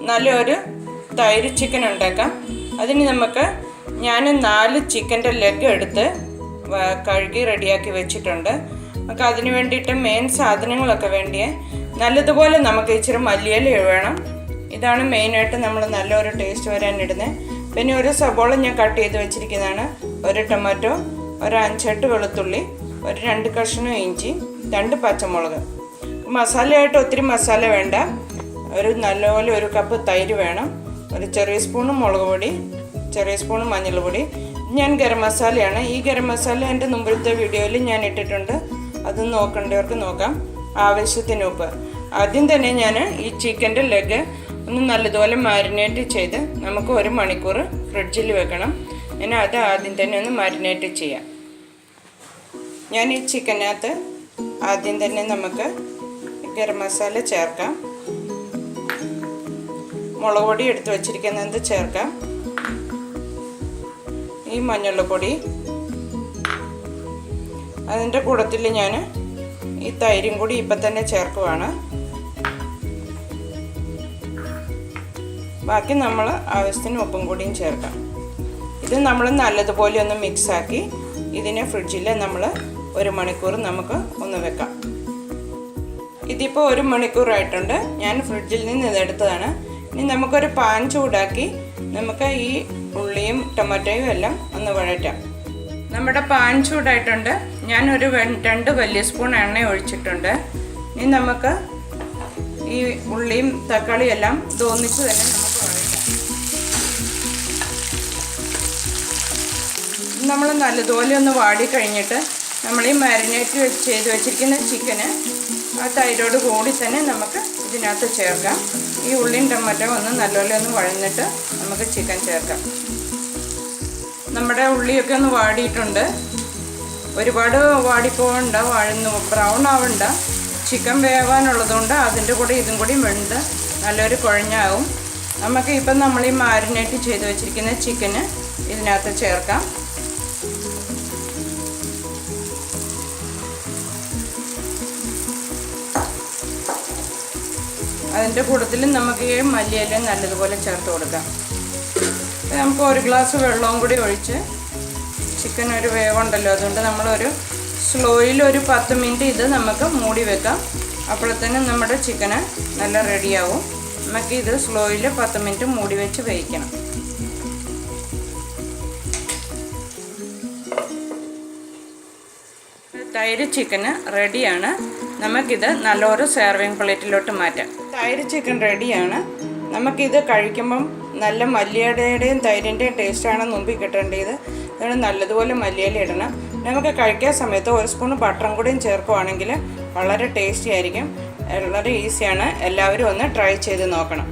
നല്ലൊരു തൈര് ചിക്കൻ ഉണ്ടാക്കാം. അതിന് ഞാൻ 4 ചിക്കൻ്റെ ലെഗ് എടുത്ത് കഴുകി റെഡിയാക്കി വെച്ചിട്ടുണ്ട്. നമുക്ക് അതിന് വേണ്ടിയിട്ട് മെയിൻ സാധനങ്ങളൊക്കെ വേണ്ടിയേ നല്ലതുപോലെ നമുക്ക് ഇച്ചിരി മല്ലിയില വേണം. ഇതാണ് മെയിനായിട്ട് നമ്മൾ നല്ലൊരു ടേസ്റ്റ് വരാൻ ഇടുന്നത്. പിന്നെ ഒരു സബോള ഞാൻ കട്ട് ചെയ്ത് വെച്ചിരിക്കുന്നതാണ്, ഒരു ടൊമാറ്റോ, ഒരു 5-8 വെളുത്തുള്ളി, ഒരു 2 കഷ്ണം ഇഞ്ചി, 2 പച്ചമുളക്. മസാലയായിട്ട് ഒത്തിരി മസാല വേണ്ട. ഒരു നല്ലപോലെ 1 കപ്പ് തൈര് വേണം, ഒരു ചെറിയ സ്പൂണ് മുളക് പൊടി, ചെറിയ സ്പൂണ് മഞ്ഞൾപ്പൊടി. ഞാൻ ഗരം മസാലയാണ്. ഈ ഗരം മസാല എൻ്റെ മുമ്പത്തെ വീഡിയോയിൽ ഞാൻ ഇട്ടിട്ടുണ്ട്, അത് നോക്കേണ്ടവർക്ക് നോക്കാം. ആവശ്യത്തിന് ഉപ്പ്. ആദ്യം തന്നെ ഞാൻ ഈ ചിക്കൻ്റെ ലെഗ് ഒന്ന് നല്ലതുപോലെ മാരിനേറ്റ് ചെയ്ത് നമുക്ക് 1 മണിക്കൂർ ഫ്രിഡ്ജിൽ വെക്കണം. ഞാൻ അത് ആദ്യം തന്നെ ഒന്ന് മാരിനേറ്റ് ചെയ്യാം. ഞാൻ ഈ ചിക്കനകത്ത് ആദ്യം തന്നെ നമുക്ക് ഗരം മസാല ചേർക്കാം. മുളക് പൊടി എടുത്ത് വച്ചിരിക്കുന്നത് ചേർക്കാം. ഈ മഞ്ഞൾപ്പൊടി, അതിൻ്റെ കൂട്ടത്തിൽ ഞാൻ ഈ തൈരും കൂടി ഇപ്പം തന്നെ ചേർക്കുവാണ്. ബാക്കി നമ്മൾ ആവശ്യത്തിന് ഉപ്പും കൂടിയും ചേർക്കാം. ഇത് നമ്മൾ നല്ലതുപോലെ ഒന്ന് മിക്സാക്കി ഇതിനെ ഫ്രിഡ്ജിൽ നമ്മൾ 1 മണിക്കൂർ നമുക്ക് ഒന്ന് വെക്കാം. ഇതിപ്പോൾ 1 മണിക്കൂറായിട്ടുണ്ട്. ഞാൻ ഫ്രിഡ്ജിൽ നിന്ന് ഇതെടുത്തതാണ്. ഇനി നമുക്കൊരു പാൻ ചൂടാക്കി നമുക്ക് ഈ ഉള്ളിയും ടൊമാറ്റോയും എല്ലാം ഒന്ന് വഴറ്റാം. നമ്മുടെ പാൻ ചൂടായിട്ടുണ്ട്. ഞാനൊരു 2 വലിയ സ്പൂൺ എണ്ണ ഒഴിച്ചിട്ടുണ്ട്. ഇനി നമുക്ക് ഈ ഉള്ളിയും തക്കാളിയും എല്ലാം തോന്നിച്ച് തന്നെ നമുക്ക് വഴറ്റാം. നമ്മൾ നല്ലതുപോലെ ഒന്ന് വാടിക്കഴിഞ്ഞിട്ട് നമ്മൾ ഈ മാരിനേറ്റ് ചെയ്ത് വെച്ചിരിക്കുന്ന ചിക്കന് ആ തൈരോട് കൂടി തന്നെ നമുക്ക് ഇതിനകത്ത് ചേർക്കാം. ഈ ഉള്ളിയും ടൊമാറ്റോ ഒന്ന് നല്ലപോലെ ഒന്ന് വഴഞ്ഞിട്ട് നമുക്ക് ചിക്കൻ ചേർക്കാം. നമ്മുടെ ഉള്ളിയൊക്കെ ഒന്ന് വാടിയിട്ടുണ്ട്. ഒരുപാട് വാടിപ്പോകണ്ട, ബ്രൗൺ ആവണ്ട. ചിക്കൻ വേവാനുള്ളതുകൊണ്ട് അതിൻ്റെ കൂടെ ഇതും കൂടി വെന്ത് നല്ലൊരു കുഴഞ്ഞാവും. നമുക്ക് ഇപ്പം നമ്മൾ ഈ മാരിനേറ്റ് ചെയ്ത് വെച്ചിരിക്കുന്ന ചിക്കന് ഇതിനകത്ത് ചേർക്കാം. അതിൻ്റെ കൂട്ടത്തിൽ നമുക്ക് ഈ മല്ലിയില നല്ലതുപോലെ ചേർത്ത് കൊടുക്കാം. നമുക്ക് 1 ഗ്ലാസ് വെള്ളവും കൂടി ഒഴിച്ച്, ചിക്കൻ ഒരു വേവുണ്ടല്ലോ, അതുകൊണ്ട് നമ്മളൊരു സ്ലോയിൽ ഒരു 10 മിനിറ്റ് ഇത് നമുക്ക് മൂടി വെക്കാം. അപ്പോഴത്തേനും നമ്മുടെ ചിക്കന് നല്ല റെഡിയാവും. നമുക്കിത് സ്ലോയിൽ 10 മിനിറ്റ് മൂടി വെച്ച് വേവിക്കണം. തൈര് ചിക്കന് റെഡിയാണ്. നമുക്കിത് നല്ലൊരു സെർവിങ് പ്ലേറ്റിലോട്ട് മാറ്റാം. തൈര് ചിക്കൻ റെഡിയാണ്. നമുക്കിത് കഴിക്കുമ്പം നല്ല മല്ലിയുടെയും തൈരിൻ്റെയും ടേസ്റ്റാണ് മുമ്പിൽ കിട്ടേണ്ടത്. അതുകൊണ്ട് നല്ലതുപോലെ മല്ലിയില ഇടണം. നമുക്ക് കഴിക്കാൻ സമയത്ത് 1 സ്പൂൺ ബട്ടറും കൂടിയും ചേർക്കുവാണെങ്കിൽ വളരെ ടേസ്റ്റി ആയിരിക്കും. വളരെ ഈസിയാണ്. എല്ലാവരും ഒന്ന് ട്രൈ ചെയ്ത് നോക്കണം.